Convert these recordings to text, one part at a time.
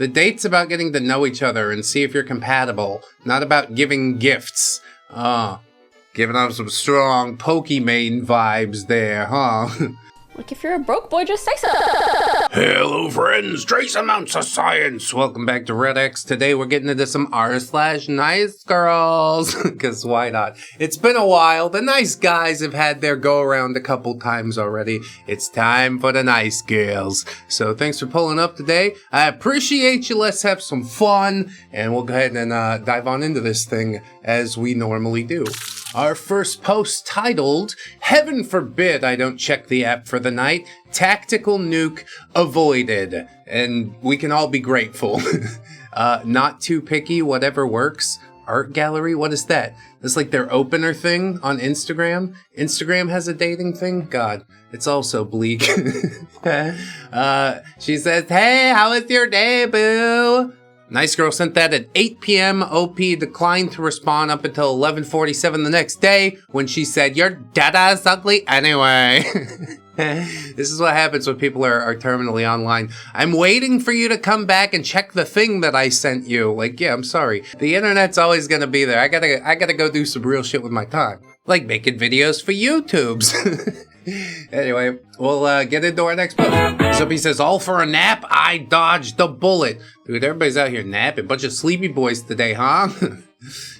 The date's about getting to know each other and see if you're compatible, not about giving gifts. Giving off some strong Pokemon vibes there, huh? Look, if you're a broke boy, just say so. Hello friends, trace amounts of science. Welcome back to ReddX. Today we're getting into some r/NiceGirls. Because why not? It's been a while. The nice guys have had their go around a couple times already. It's time for the nice girls. So thanks for pulling up today. I appreciate you. Let's have some fun. And we'll go ahead and dive on into this thing as we normally do. Our first post titled, Heaven forbid I don't check the app for the night, tactical nuke avoided. And we can all be grateful. Not too picky, whatever works. Art gallery, what is that? That's like their opener thing on Instagram. Instagram has a dating thing? God, it's all so bleak. She says, hey, how was your day, boo? Nice girl sent that at 8 p.m. OP declined to respond up until 11:47 the next day when she said, your dada's ugly anyway. This is what happens when people are terminally online. I'm waiting for you to come back and check the thing that I sent you. Like, yeah, I'm sorry. The internet's always gonna be there. I gotta go do some real shit with my time. Like making videos for YouTubes. Anyway, we'll get into our next post. So he says, all for a nap? I dodged the bullet. Dude, everybody's out here napping. Bunch of sleepy boys today, huh?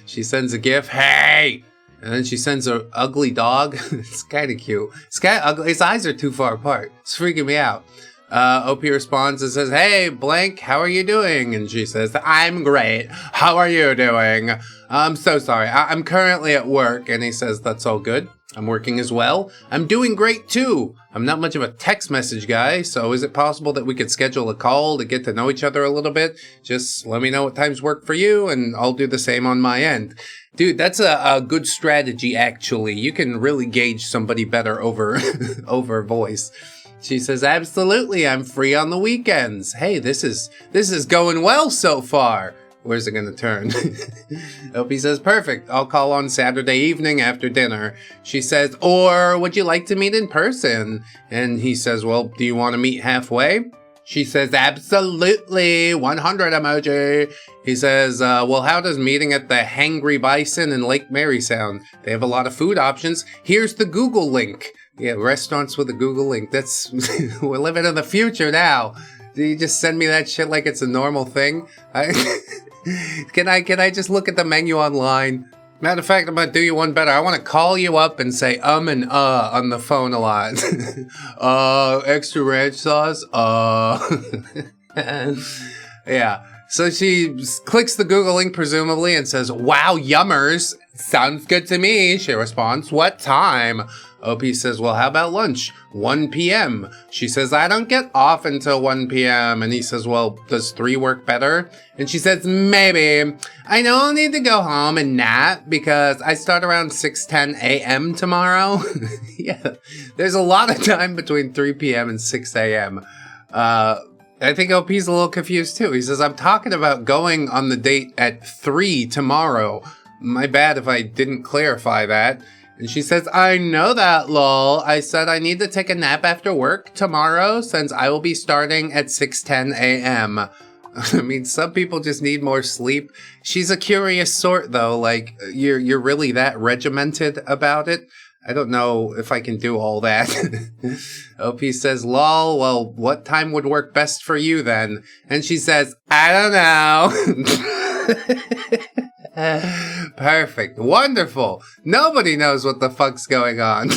She sends a gif. Hey! And then she sends an ugly dog. It's kind of cute. It's kind of ugly. His eyes are too far apart. It's freaking me out. OP responds and says, hey, blank, how are you doing? And she says, I'm great. How are you doing? I'm so sorry. I'm currently at work. And he says, that's all good. I'm working as well. I'm doing great too. I'm not much of a text message guy, so is it possible that we could schedule a call to get to know each other a little bit? Just let me know what times work for you, and I'll do the same on my end. Dude, that's a good strategy, actually. You can really gauge somebody better over, over voice. She says, absolutely, I'm free on the weekends. Hey, this is going well so far. Where's it gonna turn? Opie says, perfect. I'll call on Saturday evening after dinner. She says, or would you like to meet in person? And he says, well, do you want to meet halfway? She says, absolutely, 100 emoji. He says, well, how does meeting at the Hangry Bison in Lake Mary sound? They have a lot of food options. Here's the Google link. Yeah, restaurants with a Google link. That's, we're living in the future now. Do you just send me that shit like it's a normal thing? Can I just look at the menu online? Matter of fact, I'm gonna do you one better. I want to call you up and say and on the phone a lot. Extra ranch sauce? Yeah. So she clicks the Google link presumably and says, wow, yummers. Sounds good to me. She responds, what time? OP says, well, how about lunch? 1 p.m. She says, I don't get off until 1 p.m. And he says, well, does 3 work better? And she says, maybe. I know I'll need to go home and nap because I start around 6:10 a.m. tomorrow. Yeah, there's a lot of time between 3 p.m. and 6 a.m. I think OP's a little confused too. He says, I'm talking about going on the date at 3 tomorrow. My bad if I didn't clarify that. And she says, I know that, lol. I said I need to take a nap after work tomorrow since I will be starting at 6:10 a.m. I mean, some people just need more sleep. She's a curious sort, though. Like, you're really that regimented about it? I don't know if I can do all that. OP says, lol, well, what time would work best for you then? And she says, I don't know. Perfect. Wonderful. Nobody knows what the fuck's going on.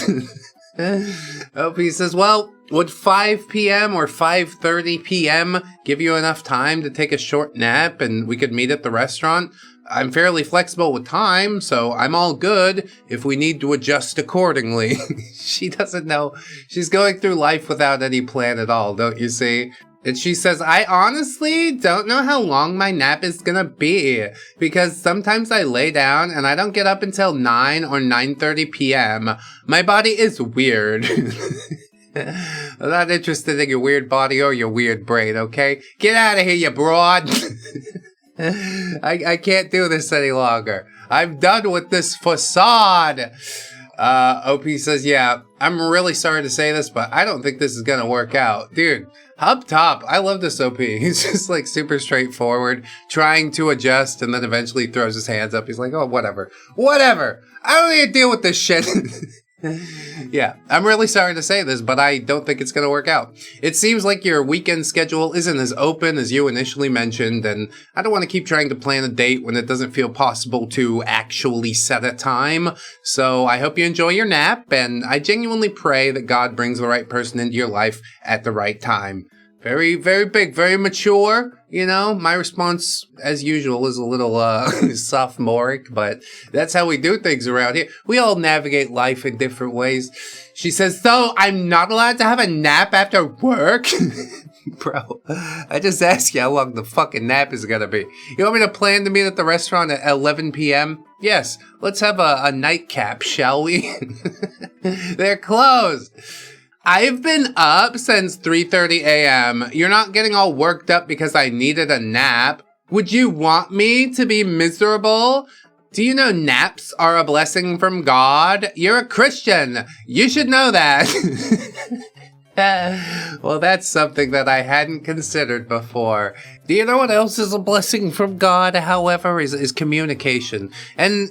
OP says, well, would 5 p.m. or 5:30 p.m. give you enough time to take a short nap and we could meet at the restaurant? I'm fairly flexible with time, so I'm all good if we need to adjust accordingly. She doesn't know. She's going through life without any plan at all, don't you see? And she says, I honestly don't know how long my nap is gonna be because sometimes I lay down and I don't get up until 9 or 9:30 p.m. My body is weird. I'm not interested in your weird body or your weird brain, okay? Get out of here, you broad. I can't do this any longer. I'm done with this facade. OP says, yeah, I'm really sorry to say this, but I don't think this is gonna work out. Dude, Up top, I love this OP. He's just like super straightforward, trying to adjust, and then eventually throws his hands up. He's like, oh, whatever. I don't need to deal with this shit. Yeah, I'm really sorry to say this, but I don't think it's going to work out. It seems like your weekend schedule isn't as open as you initially mentioned, and I don't want to keep trying to plan a date when it doesn't feel possible to actually set a time. So I hope you enjoy your nap, and I genuinely pray that God brings the right person into your life at the right time. Very, very big, very mature. You know, my response, as usual, is a little sophomoric, but that's how we do things around here. We all navigate life in different ways. She says, so I'm not allowed to have a nap after work? Bro, I just asked you how long the fucking nap is gonna be. You want me to plan to meet at the restaurant at 11 p.m.? Yes, let's have a nightcap, shall we? They're closed. I've been up since 3:30 a.m. You're not getting all worked up because I needed a nap. Would you want me to be miserable? Do you know naps are a blessing from God? You're a Christian. You should know that. Well, that's something that I hadn't considered before. Do you know what else is a blessing from God, however, is communication. And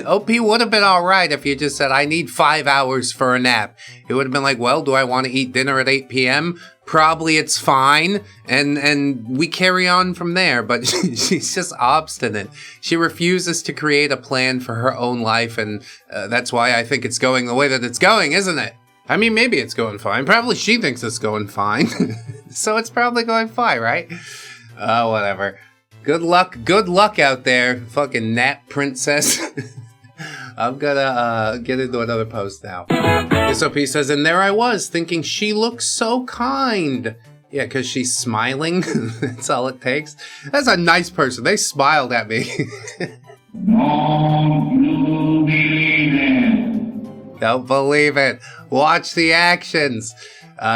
OP would have been all right if you just said, I need 5 hours for a nap. It would have been like, well, do I want to eat dinner at 8 p.m.? Probably it's fine. And we carry on from there. But she's just obstinate. She refuses to create a plan for her own life. And that's why I think it's going the way that it's going, isn't it? I mean, maybe it's going fine. Probably she thinks it's going fine. So it's probably going fine, right? Whatever. Good luck out there, fucking nap princess. I'm gonna get into another post now. This OP says, and there I was, thinking she looks so kind. Yeah, because she's smiling. That's all it takes. That's a nice person. They smiled at me. Don't believe it. Watch the actions.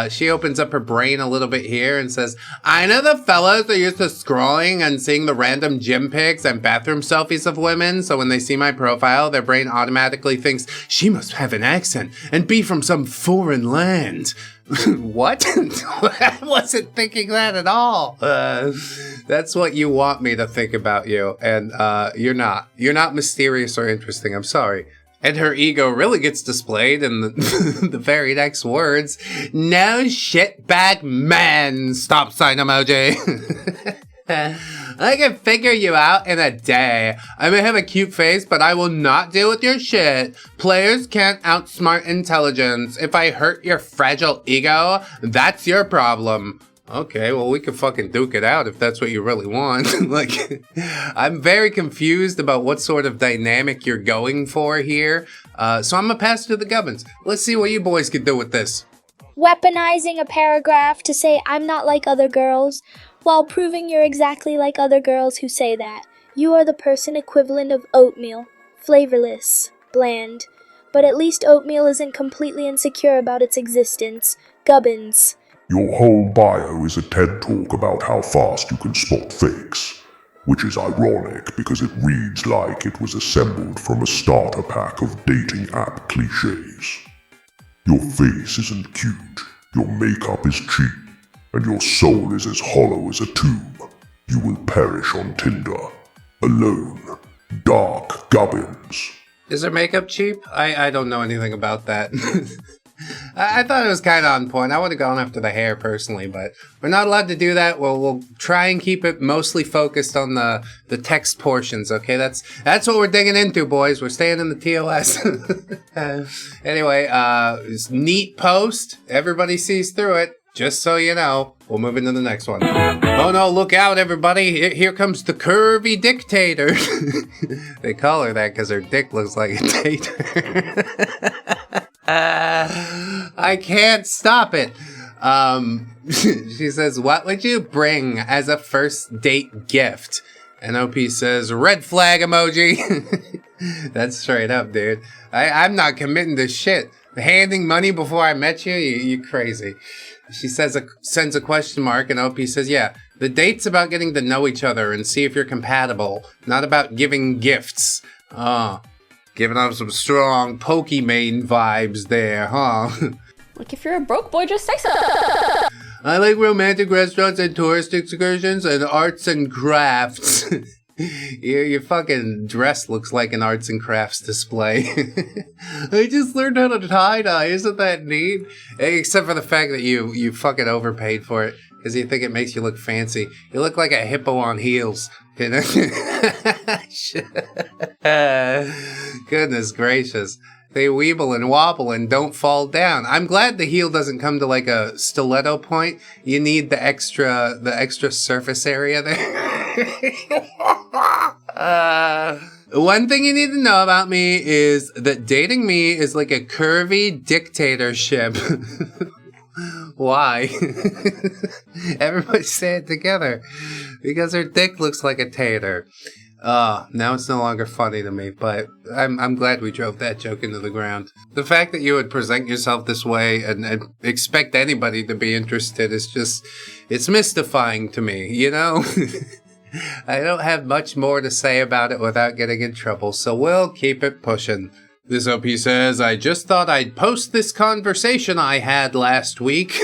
She opens up her brain a little bit here and says, I know the fellas are used to scrolling and seeing the random gym pics and bathroom selfies of women, so when they see my profile, their brain automatically thinks, she must have an accent and be from some foreign land. What? I wasn't thinking that at all. That's what you want me to think about you, and you're not. You're not mysterious or interesting, I'm sorry. And her ego really gets displayed in the very next words. No shitbag man! Stop sign emoji. I can figure you out in a day. I may have a cute face, but I will not deal with your shit. Players can't outsmart intelligence. If I hurt your fragile ego, that's your problem. Okay, well, we could fucking duke it out if that's what you really want. Like, I'm very confused about what sort of dynamic you're going for here. So I'm gonna pass it to the gubbins. Let's see what you boys can do with this. Weaponizing a paragraph to say I'm not like other girls, while proving you're exactly like other girls who say that. You are the person equivalent of oatmeal. Flavorless. Bland. But at least oatmeal isn't completely insecure about its existence. Gubbins. Your whole bio is a TED talk about how fast you can spot fakes, which is ironic because it reads like it was assembled from a starter pack of dating app cliches. Your face isn't cute, your makeup is cheap, and your soul is as hollow as a tomb. You will perish on Tinder, alone, dark gubbins. Is her makeup cheap? I don't know anything about that. I thought it was kind of on point. I would have gone after the hair personally, but we're not allowed to do that. Well, we'll try and keep it mostly focused on the text portions, okay? That's what we're digging into, boys. We're staying in the TOS. Anyway, it's neat post. Everybody sees through it. Just so you know, we'll move into the next one. Oh no, look out, everybody. Here comes the curvy dictator. They call her that because her dick looks like a tater. I can't stop it. She says, what would you bring as a first date gift? And OP says, red flag emoji. That's straight up, dude. I'm not committing to shit. Handing money before I met you? You crazy. She says, sends a question mark, and OP says, yeah, the date's about getting to know each other and see if you're compatible, not about giving gifts. Giving off some strong Pokemon vibes there, huh? Look, if you're a broke boy, just say so. I like romantic restaurants and tourist excursions and arts and crafts. Your fucking dress looks like an arts and crafts display. I just learned how to tie-dye. Isn't that neat? Except for the fact that you fucking overpaid for it because you think it makes you look fancy. You look like a hippo on heels. Goodness gracious. They weeble and wobble and don't fall down. I'm glad the heel doesn't come to like a stiletto point. You need the extra surface area there. One thing you need to know about me is that dating me is like a curvy dictatorship. Why? Everybody say it together. Because her dick looks like a tater. Now it's no longer funny to me, but I'm glad we drove that joke into the ground. The fact that you would present yourself this way and expect anybody to be interested is just, it's mystifying to me, you know? I don't have much more to say about it without getting in trouble, so we'll keep it pushing. This OP says, I just thought I'd post this conversation I had last week.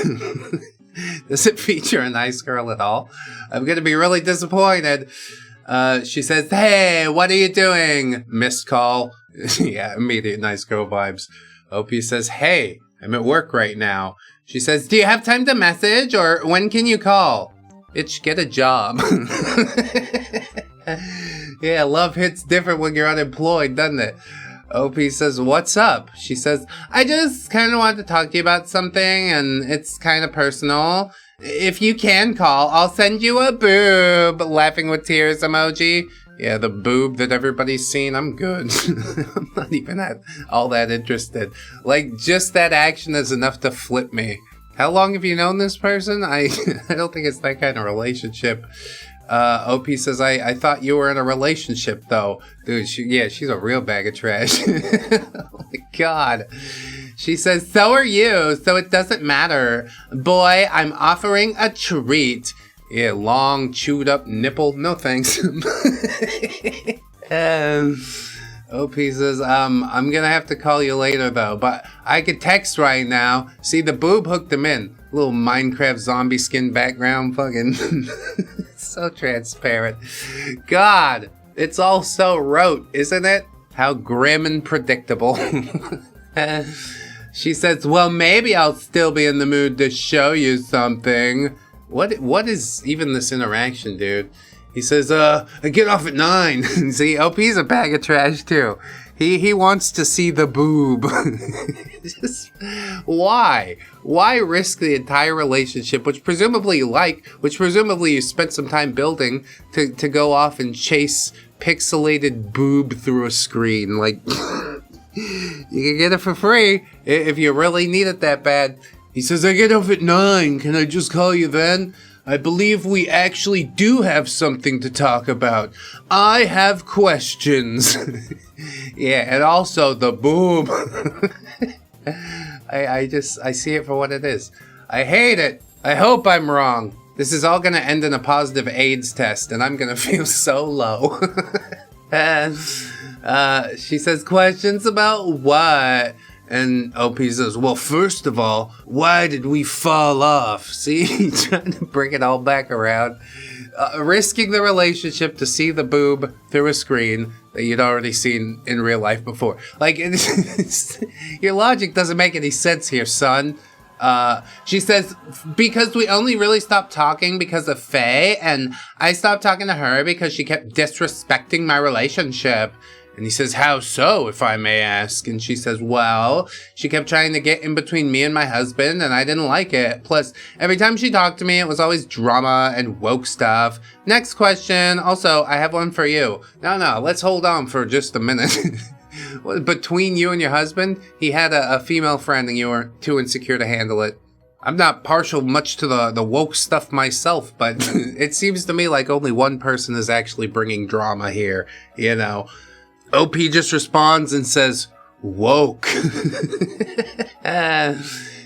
Does it feature a nice girl at all? I'm gonna be really disappointed. She says, hey, what are you doing? Missed call. Yeah, immediate nice girl vibes. OP says, hey, I'm at work right now. She says, do you have time to message or when can you call? Bitch, get a job. Yeah, love hits different when you're unemployed, doesn't it? OP says, what's up? She says, I just kind of want to talk to you about something and it's kind of personal. If you can call, I'll send you a boob. Laughing with tears emoji. Yeah, the boob that everybody's seen, I'm good. I'm not even all that interested. Like, just that action is enough to flip me. How long have you known this person? I don't think it's that kind of relationship. OP says, I thought you were in a relationship, though. Dude, she's a real bag of trash. Oh my god. She says, so are you, so it doesn't matter. Boy, I'm offering a treat. Yeah, long, chewed up nipple. No thanks. OP says, I'm gonna have to call you later though, but I could text right now. See, the boob hooked him in. Little Minecraft zombie skin background, fucking so transparent. God, it's all so rote, isn't it? How grim and predictable. She says, well, maybe I'll still be in the mood to show you something. What is even this interaction, dude? He says, I get off at 9. See, OP's a bag of trash, too. He wants to see the boob. Just, why? Why risk the entire relationship, which presumably you like, which presumably you spent some time building, to go off and chase pixelated boob through a screen? Like, you can get it for free if you really need it that bad. He says, I get off at 9. Can I just call you then? I believe we actually do have something to talk about. I have questions. Yeah, and also the boob. I see it for what it is. I hate it. I hope I'm wrong. This is all gonna end in a positive AIDS test, and I'm gonna feel so low. She says, questions about what? And OP says, well, first of all, why did we fall off? See, trying to bring it all back around. Risking the relationship to see the boob through a screen that you'd already seen in real life before. Like, your logic doesn't make any sense here, son. She says, because we only really stopped talking because of Faye, and I stopped talking to her because she kept disrespecting my relationship. And he says, how so, if I may ask? And she says, well, she kept trying to get in between me and my husband, and I didn't like it. Plus, every time she talked to me, it was always drama and woke stuff. Next question. Also, I have one for you. No, let's hold on for just a minute. Between you and your husband, he had a female friend and you were too insecure to handle it. I'm not partial much to the woke stuff myself, but it seems to me like only one person is actually bringing drama here, you know. OP just responds and says, woke.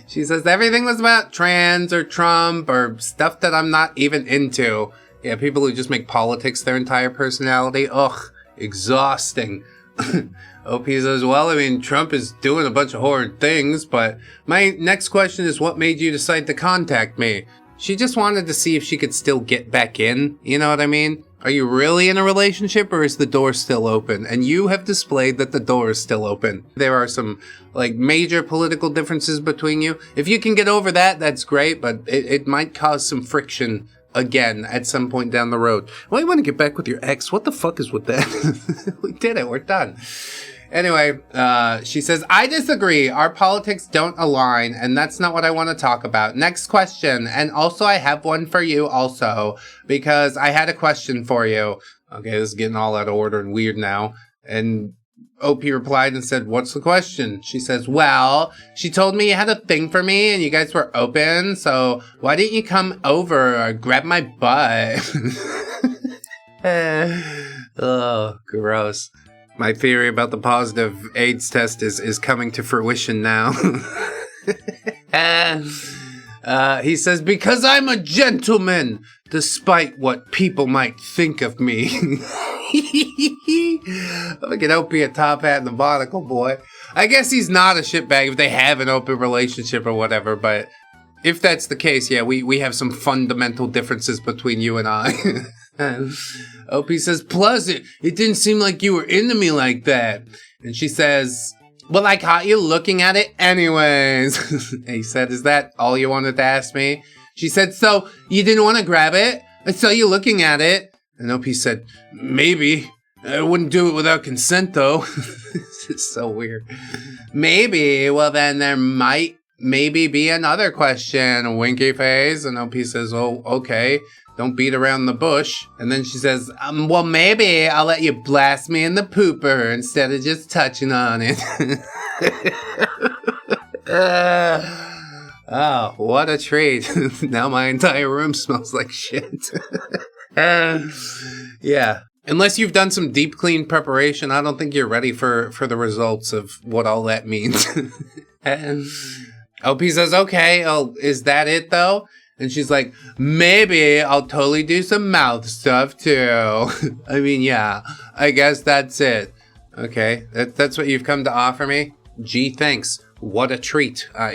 She says, everything was about trans or Trump or stuff that I'm not even into. Yeah, people who just make politics their entire personality. Ugh, exhausting. OP says, well, I mean, Trump is doing a bunch of horrid things, but my next question is, what made you decide to contact me? She just wanted to see if she could still get back in, you know what I mean? Are you really in a relationship or is the door still open? And you have displayed that the door is still open. There are some like major political differences between you. If you can get over that, that's great, but it might cause some friction again at some point down the road. Well, you want to get back with your ex? What the fuck is with that? We did it. We're done. Anyway, she says, I disagree. Our politics don't align, and that's not what I want to talk about. Next question. And also, I have one for you also, because I had a question for you. Okay, this is getting all out of order and weird now. And OP replied and said, what's the question? She says, well, she told me you had a thing for me and you guys were open, so why didn't you come over or grab my butt? Oh, gross. My theory about the positive AIDS test is coming to fruition now. He says, because I'm a gentleman, despite what people might think of me. Look at OP a top hat and the monocle, boy. I guess he's not a shitbag if they have an open relationship or whatever, but if that's the case, yeah, we have some fundamental differences between you and I. OP says, plus, it didn't seem like you were into me like that. And she says, well, I caught you looking at it anyways. He said, is that all you wanted to ask me? She said, so you didn't want to grab it? I saw you looking at it. And OP said, maybe. I wouldn't do it without consent, though. This is so weird. Maybe. Well, then there might maybe be another question. Winky face. And OP says, oh, okay. Don't beat around the bush. And then she says, well, maybe I'll let you blast me in the pooper instead of just touching on it. Oh, what a treat. Now my entire room smells like shit. Yeah. Unless you've done some deep clean preparation, I don't think you're ready for the results of what all that means. OP says, okay, oh, is that it though? And she's like, maybe I'll totally do some mouth stuff too. I mean, yeah, I guess that's it. Okay, that's what you've come to offer me? Gee, thanks. What a treat. I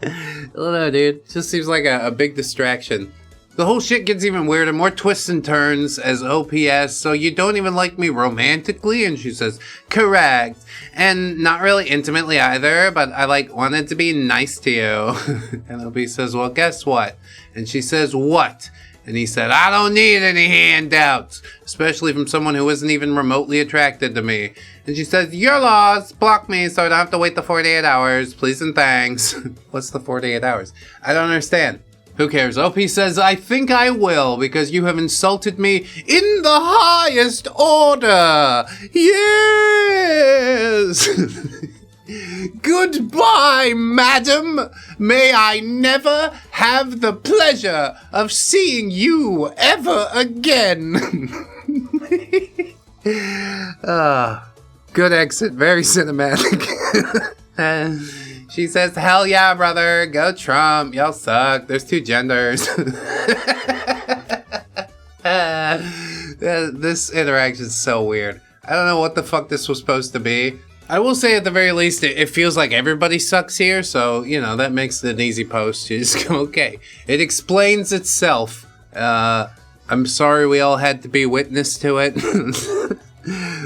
don't know, dude. Just seems like a big distraction. The whole shit gets even weirder, more twists and turns as OPS, so you don't even like me romantically? And she says, correct. And not really intimately either, but I wanted to be nice to you. And OP says, well, guess what? And she says, what? And he said, I don't need any handouts, especially from someone who isn't even remotely attracted to me. And she says, your laws block me so I don't have to wait the 48 hours, please and thanks. What's the 48 hours? I don't understand. Who cares? OP says, I think I will, because you have insulted me in the highest order. Yes! Goodbye, madam. May I never have the pleasure of seeing you ever again. Good exit. Very cinematic. She says, hell yeah, brother. Go Trump. Y'all suck. There's two genders. This interaction is so weird. I don't know what the fuck this was supposed to be. I will say at the very least, it feels like everybody sucks here. So, you know, that makes it an easy post. You just go, okay. It explains itself. I'm sorry we all had to be witness to it.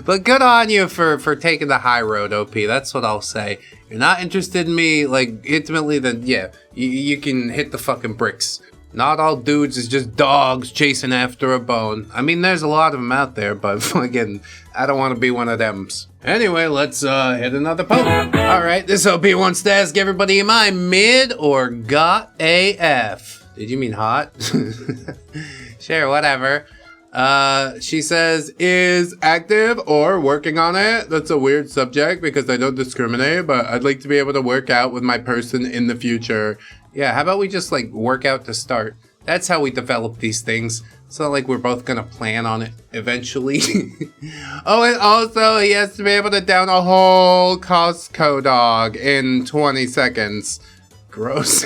But good on you for taking the high road, OP. That's what I'll say. You're not interested in me, like, intimately, then, yeah, you can hit the fucking bricks. Not all dudes is just dogs chasing after a bone. I mean, there's a lot of them out there, but fucking, I don't want to be one of them. Anyway, let's hit another poke. Alright, this OP wants to ask everybody, am I mid or got AF? Did you mean hot? Sure, whatever. She says, is active or working on it? That's a weird subject because I don't discriminate, but I'd like to be able to work out with my person in the future. Yeah, how about we just like work out to start? That's how we develop these things. It's not like we're both gonna plan on it eventually. Oh, and also he has to be able to down a whole Costco dog in 20 seconds. Gross.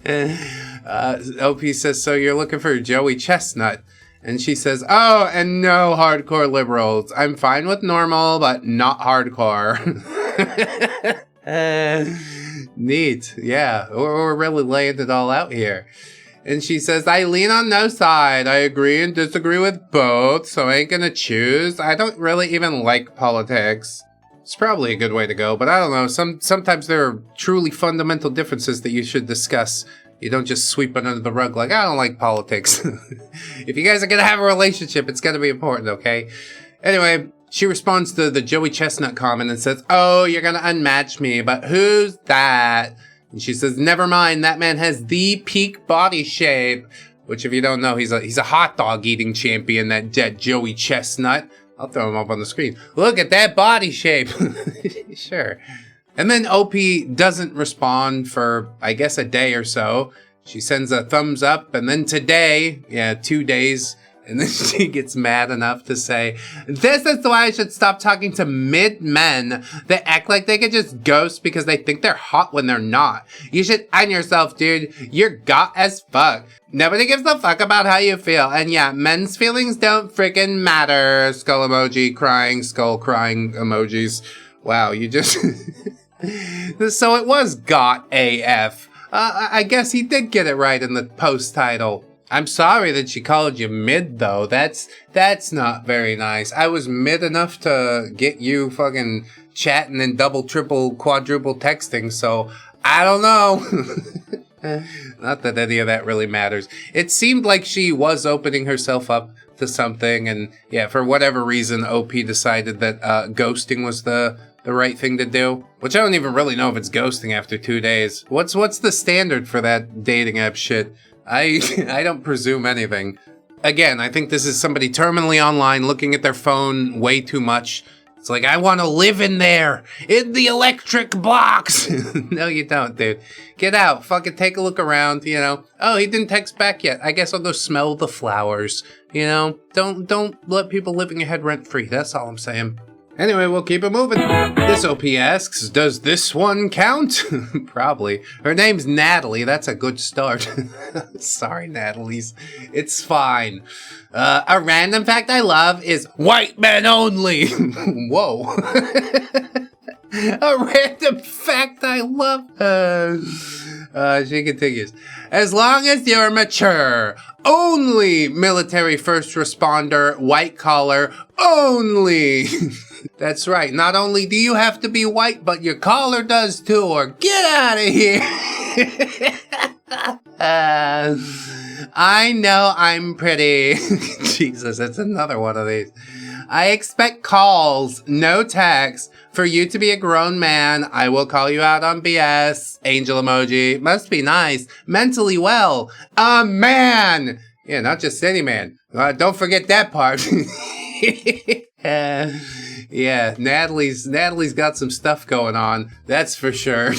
OP says, so you're looking for Joey Chestnut. And she says, oh, and no hardcore liberals. I'm fine with normal, but not hardcore. Neat. Yeah, we're really laying it all out here. And she says, I lean on no side. I agree and disagree with both, so I ain't gonna choose. I don't really even like politics. It's probably a good way to go, but I don't know. Sometimes there are truly fundamental differences that you should discuss. You don't just sweep it under the rug like, I don't like politics. If you guys are gonna have a relationship, it's gonna be important, okay? Anyway, she responds to the Joey Chestnut comment and says, oh, you're gonna unmatch me, but who's that? And she says, never mind, that man has the peak body shape. Which, if you don't know, he's a hot dog eating champion, that Joey Chestnut. I'll throw him up on the screen. Look at that body shape. Sure. And then OP doesn't respond for, I guess, a day or so. She sends a thumbs up, and then today, 2 days, and then she gets mad enough to say, this is why I should stop talking to mid-men that act like they could just ghost because they think they're hot when they're not. You should end yourself, dude. You're got as fuck. Nobody gives a fuck about how you feel. And yeah, men's feelings don't freaking matter. Skull emoji, crying, skull crying emojis. Wow, you just... So it was got AF. I guess he did get it right in the post title. I'm sorry that she called you mid, though. That's not very nice. I was mid enough to get you fucking chatting and double, triple, quadruple texting, so I don't know. Not that any of that really matters. It seemed like she was opening herself up to something, and yeah, for whatever reason, OP decided that ghosting was the right thing to do. Which I don't even really know if it's ghosting after 2 days. What's the standard for that dating app shit? I don't presume anything. Again, I think this is somebody terminally online looking at their phone way too much. It's like, I want to live in there, in the electric box. No, you don't, dude. Get out. Fucking take a look around, you know. Oh, he didn't text back yet. I guess I'll go smell the flowers. You know, don't let people live in your head rent free. That's all I'm saying. Anyway, we'll keep it moving. This OP asks, does this one count? Probably. Her name's Natalie. That's a good start. Sorry, Natalie's. It's fine. A random fact I love is white men only. Whoa. A random fact I love. She continues. As long as you're mature. Only military first responder, white collar, only. That's right. Not only do you have to be white, but your collar does too, or get out of here. I know I'm pretty. Jesus, it's another one of these. I expect calls, no texts. For you to be a grown man, I will call you out on BS. Angel emoji. Must be nice. Mentally well. A man. Yeah, not just any man. Don't forget that part. Yeah, Natalie's got some stuff going on. That's for sure.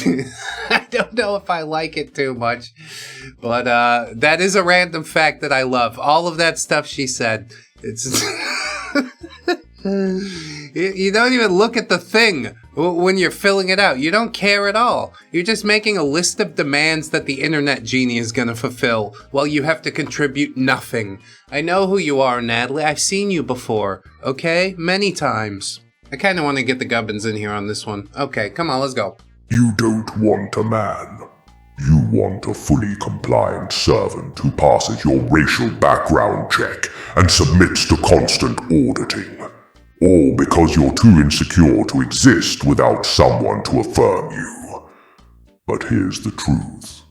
I don't know if I like it too much. But that is a random fact that I love. All of that stuff she said. It's... You don't even look at the thing when you're filling it out. You don't care at all. You're just making a list of demands that the internet genie is gonna fulfill while you have to contribute nothing. I know who you are, Natalie. I've seen you before. Okay? Many times. I kinda wanna get the gubbins in here on this one. Okay, come on, let's go. You don't want a man. You want a fully compliant servant who passes your racial background check and submits to constant auditing. All because you're too insecure to exist without someone to affirm you. But here's the truth.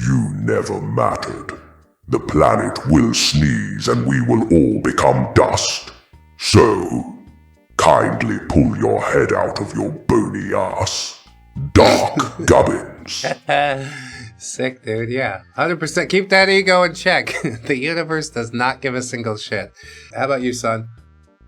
You never mattered. The planet will sneeze and we will all become dust. So, kindly pull your head out of your bony ass. Dark Gubbins. Sick, dude, yeah. 100%. Keep that ego in check. The universe does not give a single shit. How about you, son?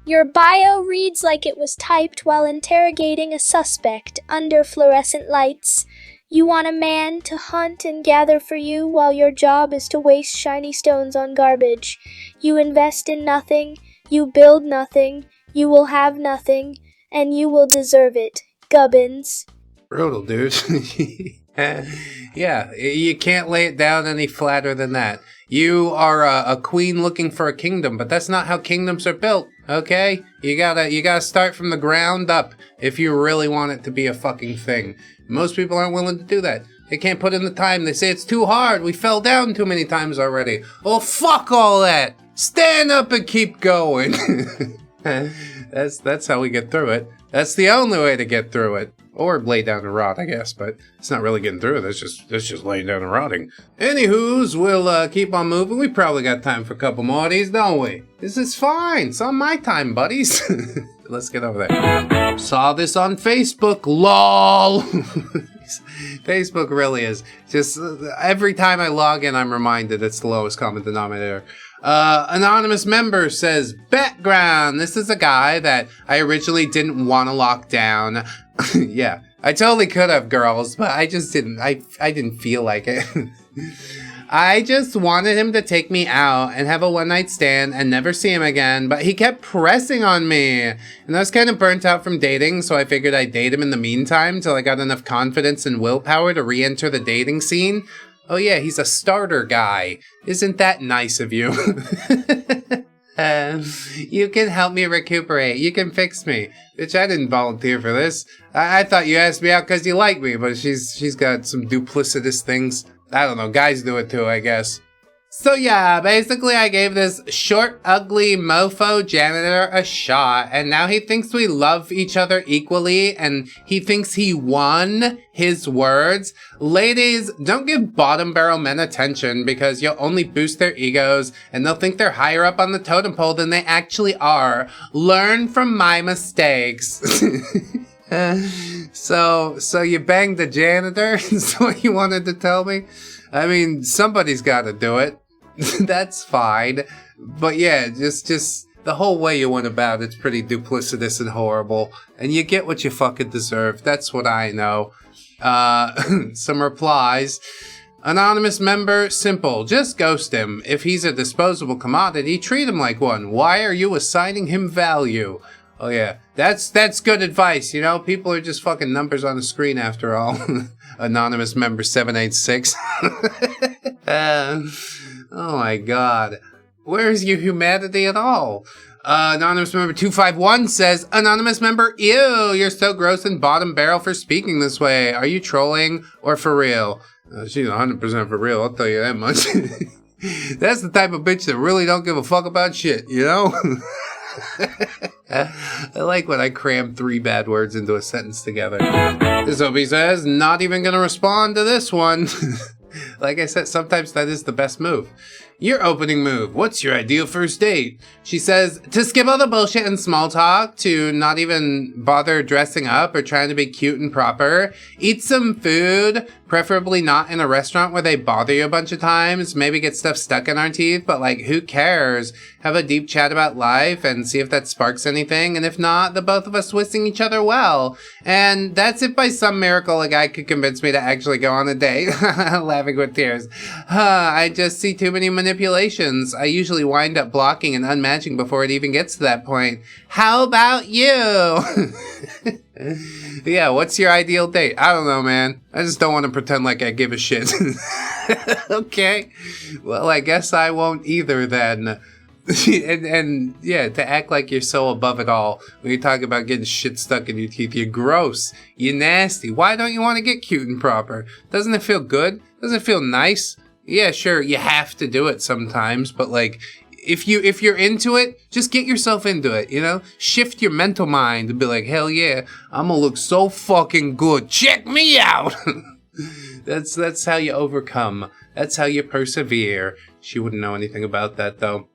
Your bio reads like it was typed while interrogating a suspect under fluorescent lights. You want a man to hunt and gather for you while your job is to waste shiny stones on garbage. You invest in nothing, you build nothing, you will have nothing, and you will deserve it. Gubbins. Brutal, dude. Yeah, you can't lay it down any flatter than that. You are a queen looking for a kingdom, but that's not how kingdoms are built, okay? You gotta start from the ground up if you really want it to be a fucking thing. Most people aren't willing to do that. They can't put in the time. They say it's too hard. We fell down too many times already. Oh, fuck all that. Stand up and keep going. That's how we get through it. That's the only way to get through it. Or lay down and rot, I guess, but it's not really getting through it. That's just laying down and rotting. Anywho's, we'll keep on moving. We probably got time for a couple more of these, don't we? This is fine. It's on my time, buddies. Let's get over there. Saw this on Facebook, lol. Facebook really is. Just every time I log in, I'm reminded it's the lowest common denominator. Anonymous member says, background. This is a guy that I originally didn't want to lock down. Yeah, I totally could have, girls, but I just didn't. I didn't feel like it. I just wanted him to take me out and have a one-night stand and never see him again, but he kept pressing on me. And I was kind of burnt out from dating, so I figured I'd date him in the meantime till I got enough confidence and willpower to re-enter the dating scene. Oh yeah, he's a starter guy. Isn't that nice of you? You can help me recuperate. You can fix me. Bitch, I didn't volunteer for this. I thought you asked me out because you like me, but she's got some duplicitous things. I don't know, guys do it too, I guess. So yeah, basically I gave this short, ugly mofo janitor a shot, and now he thinks we love each other equally, and he thinks he won his words. Ladies, don't give bottom barrel men attention because you'll only boost their egos, and they'll think they're higher up on the totem pole than they actually are. Learn from my mistakes. So you banged the janitor? Is what you wanted to tell me? I mean, somebody's got to do it. That's fine. But yeah, just the whole way you went about it's pretty duplicitous and horrible. And you get what you fucking deserve. That's what I know. Some replies. Anonymous member, simple. Just ghost him. If he's a disposable commodity, treat him like one. Why are you assigning him value? Oh yeah, that's good advice, you know? People are just fucking numbers on the screen after all. Anonymous member 786. Oh my god. Where's your humanity at all? Anonymous member 251 says, Anonymous member, ew, you're so gross and bottom barrel for speaking this way. Are you trolling or for real? She's 100% for real, I'll tell you that much. That's the type of bitch that really don't give a fuck about shit, you know? I like when I cram 3 bad words into a sentence together. This Obi says, not even gonna respond to this one. Like I said, sometimes that is the best move. Your opening move. What's your ideal first date? She says, to skip all the bullshit and small talk, to not even bother dressing up or trying to be cute and proper. Eat some food, preferably not in a restaurant where they bother you a bunch of times. Maybe get stuff stuck in our teeth, but like, who cares? Have a deep chat about life and see if that sparks anything. And if not, the both of us wishing each other well. And that's if by some miracle a guy could convince me to actually go on a date. Laughing with tears. I just see too many manipulations. I usually wind up blocking and unmatching before it even gets to that point. How about you? Yeah, what's your ideal date? I don't know, man. I just don't want to pretend like I give a shit. Okay. Well, I guess I won't either then. and yeah, to act like you're so above it all when you talk about getting shit stuck in your teeth, you're gross, you're nasty. Why don't you want to get cute and proper? Doesn't it feel good? Doesn't it feel nice? Yeah, sure, you have to do it sometimes, but like, if you're into it, just get yourself into it, you know? Shift your mental mind and be like, hell yeah, I'm gonna look so fucking good. Check me out. That's how you overcome. That's how you persevere. She wouldn't know anything about that though.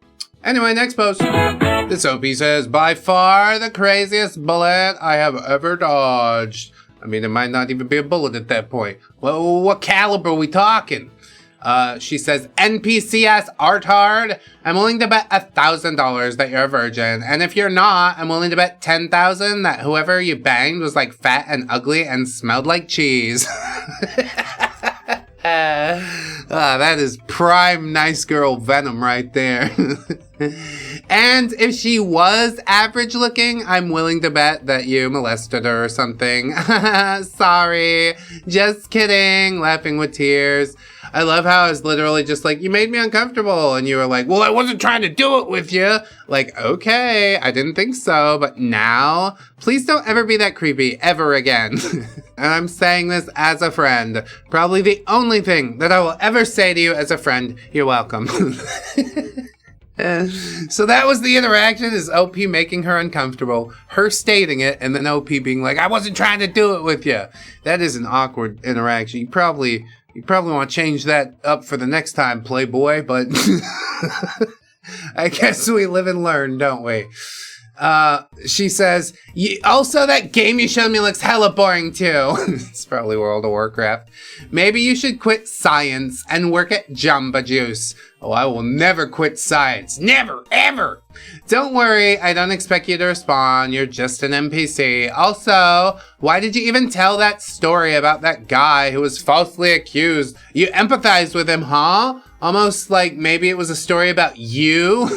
Anyway, next post. This OP says, by far the craziest bullet I have ever dodged. I mean, it might not even be a bullet at that point. Well, what caliber are we talking? She says, NPCS art hard. I'm willing to bet $1,000 that you're a virgin. And if you're not, I'm willing to bet 10,000 that whoever you banged was like fat and ugly and smelled like cheese. That is prime nice girl venom right there. And if she was average looking, I'm willing to bet that you molested her or something. Sorry. Just kidding. Laughing with tears. I love how I was literally just like, you made me uncomfortable. And you were like, well, I wasn't trying to do it with you. Like, okay, I didn't think so. But now, please don't ever be that creepy ever again. And I'm saying this as a friend. Probably the only thing that I will ever say to you as a friend. You're welcome. So that was the interaction, is OP making her uncomfortable, her stating it, and then OP being like, I wasn't trying to do it with you. That is an awkward interaction. You probably want to change that up for the next time, Playboy, but I guess we live and learn, don't we? She says, also that game you showed me looks hella boring too. It's probably World of Warcraft. Maybe you should quit science and work at Jamba Juice. Oh, I will never quit science. Never, ever. Don't worry, I don't expect you to respond. You're just an NPC. Also, why did you even tell that story about that guy who was falsely accused? You empathized with him, huh? Almost like maybe it was a story about you?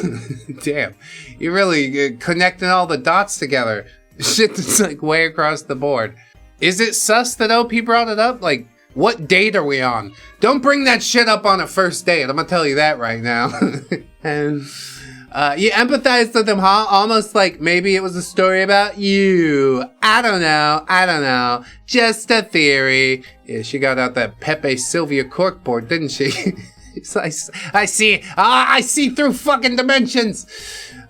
Damn, you really connecting all the dots together. Shit that's like way across the board. Is it sus that OP brought it up? Like, what date are we on? Don't bring that shit up on a first date. I'm gonna tell you that right now. And you empathized with him, huh? Almost like maybe it was a story about you. I don't know. Just a theory. Yeah, she got out that Pepe Sylvia corkboard, didn't she? I see through fucking dimensions.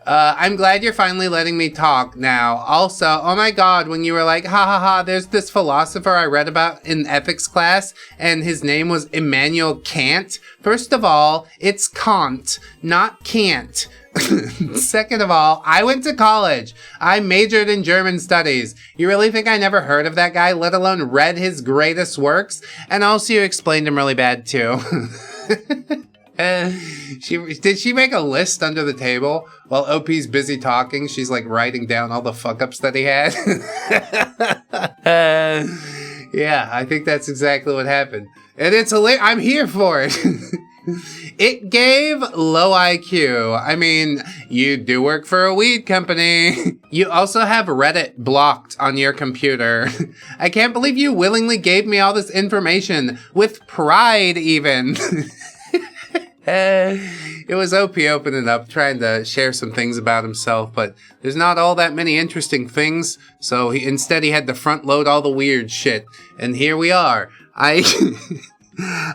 I'm glad you're finally letting me talk now. Also, oh my god, when you were like, ha, there's this philosopher I read about in ethics class, and his name was Immanuel Kant. First of all, it's Kant, not Kant. Second of all, I went to college. I majored in German studies. You really think I never heard of that guy, let alone read his greatest works? And also you explained him really bad too. Did she make a list under the table while OP's busy talking? She's like writing down all the fuck ups that he had. Yeah, I think that's exactly what happened. And it's I'm here for it. It gave low IQ. I mean, you do work for a weed company. You also have Reddit blocked on your computer. I can't believe you willingly gave me all this information, with pride even. It was OP opening up, trying to share some things about himself, but there's not all that many interesting things, so instead he had to front load all the weird shit. And here we are.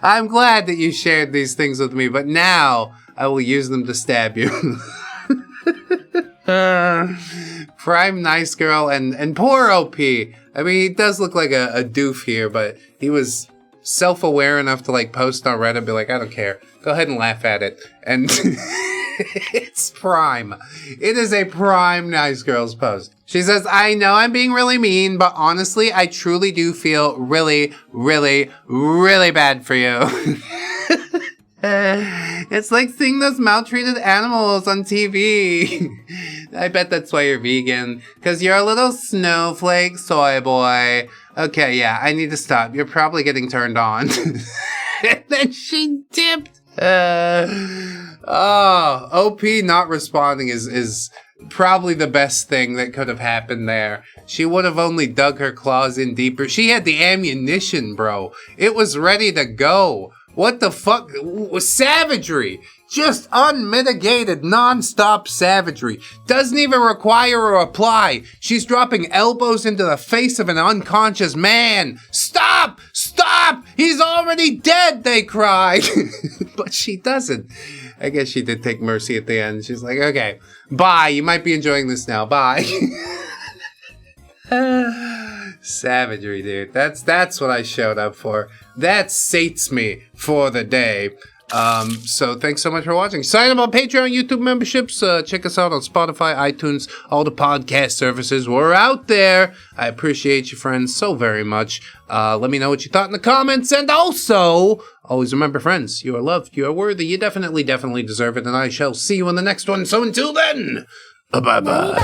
I'm glad that you shared these things with me, but now I will use them to stab you. Prime nice girl and poor OP. I mean, he does look like a doof here, but he was self-aware enough to like post on Reddit and be like, I don't care. Go ahead and laugh at it. And it's prime. It is a prime nice girls post. She says, I know I'm being really mean, but honestly, I truly do feel really, really, really bad for you. It's like seeing those maltreated animals on TV. I bet that's why you're vegan. Because you're a little snowflake soy boy. Okay, yeah, I need to stop. You're probably getting turned on. And then she dipped. OP not responding is probably the best thing that could have happened there. She would have only dug her claws in deeper. She had the ammunition, bro. It was ready to go. What the fuck? Savagery. Just unmitigated, non-stop savagery. Doesn't even require a reply. She's dropping elbows into the face of an unconscious man. Stop! Stop! He's already dead, they cried. But she doesn't. I guess she did take mercy at the end. She's like, okay, bye. You might be enjoying this now. Bye. Savagery, dude. That's what I showed up for. That sates me for the day. So thanks so much for watching. Sign up on Patreon, YouTube memberships. Check us out on Spotify, iTunes, all the podcast services. We're out there. I appreciate you, friends, so very much. Let me know what you thought in the comments. And also, always remember, friends, you are loved, you are worthy, you definitely deserve it. And I shall see you in the next one. So until then, bye-bye.